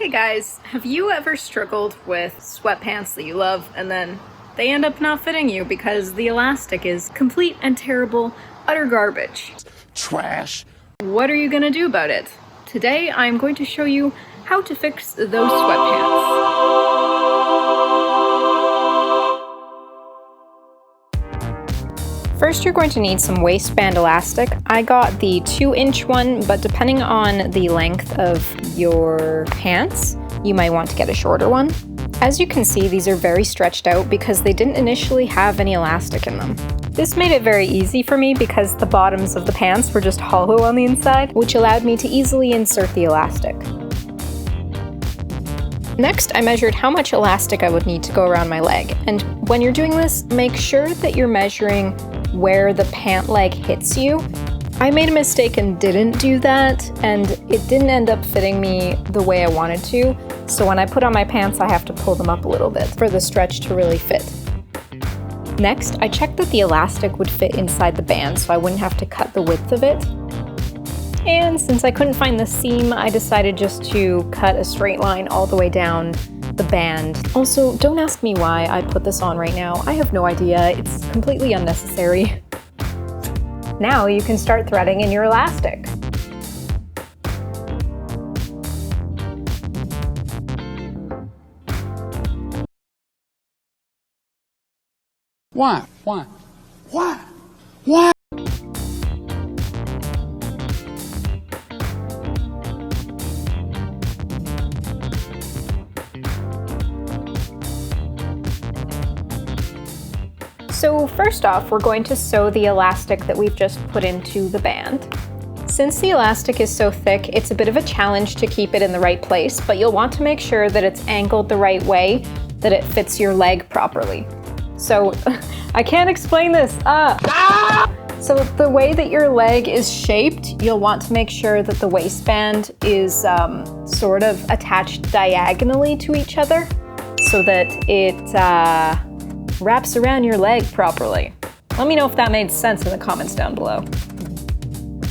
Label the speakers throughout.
Speaker 1: Hey guys, have you ever struggled with sweatpants that you love and then they end up not fitting you because the elastic is complete and terrible, utter garbage?
Speaker 2: Trash.
Speaker 1: What are you gonna do about it? Today I'm going to show you how to fix those sweatpants. First, you're going to need some waistband elastic. I got the 2-inch one, but depending on the length of your pants, you might want to get a shorter one. As you can see, these are very stretched out because they didn't initially have any elastic in them. This made it very easy for me because the bottoms of the pants were just hollow on the inside, which allowed me to easily insert the elastic. Next, I measured how much elastic I would need to go around my leg, and when you're doing this, make sure that you're measuring where the pant leg hits you. I made a mistake and didn't do that, and it didn't end up fitting me the way I wanted to, so when I put on my pants I have to pull them up a little bit for the stretch to really fit. Next, I checked that the elastic would fit inside the band so I wouldn't have to cut the width of it. And since I couldn't find the seam, I decided just to cut a straight line all the way down the band. Also, don't ask me why I put this on right now. I have no idea. It's completely unnecessary. Now you can start threading in your elastic.
Speaker 2: Why? Why? Why? Why?
Speaker 1: So first off, we're going to sew the elastic that we've just put into the band. Since the elastic is so thick, it's a bit of a challenge to keep it in the right place, but you'll want to make sure that it's angled the right way, that it fits your leg properly. So, I can't explain this. So the way that your leg is shaped, you'll want to make sure that the waistband is sort of attached diagonally to each other so that it wraps around your leg properly. Let me know if that made sense in the comments down below.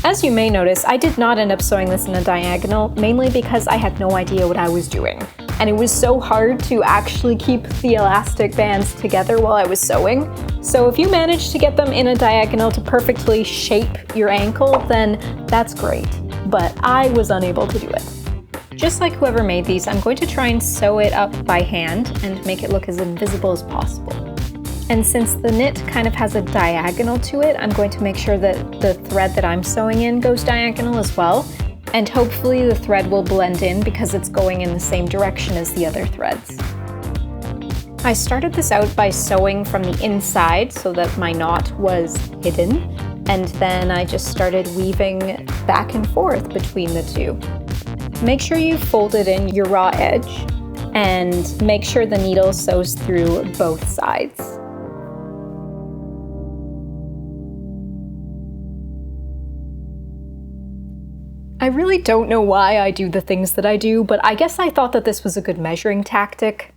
Speaker 1: As you may notice, I did not end up sewing this in a diagonal, mainly because I had no idea what I was doing. And it was so hard to actually keep the elastic bands together while I was sewing. So if you manage to get them in a diagonal to perfectly shape your ankle, then that's great. But I was unable to do it. Just like whoever made these, I'm going to try and sew it up by hand and make it look as invisible as possible. And since the knit kind of has a diagonal to it, I'm going to make sure that the thread that I'm sewing in goes diagonal as well. And hopefully the thread will blend in because it's going in the same direction as the other threads. I started this out by sewing from the inside so that my knot was hidden, and then I just started weaving back and forth between the two. Make sure you folded in your raw edge and make sure the needle sews through both sides. I really don't know why I do the things that I do, but I guess I thought that this was a good measuring tactic.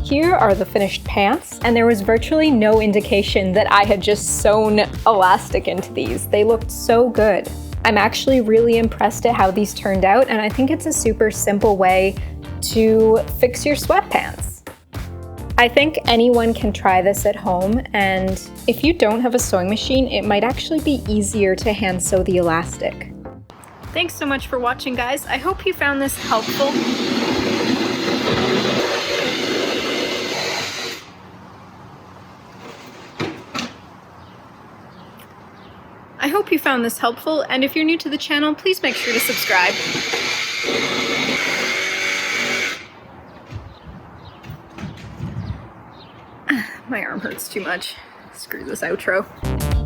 Speaker 1: Here are the finished pants, and there was virtually no indication that I had just sewn elastic into these. They looked so good. I'm actually really impressed at how these turned out, and I think it's a super simple way to fix your sweatpants. I think anyone can try this at home, and if you don't have a sewing machine, it might actually be easier to hand sew the elastic. Thanks so much for watching, guys. I hope you found this helpful. hope you found this helpful, and if you're new to the channel, please make sure to subscribe. My arm hurts too much. Screw this outro.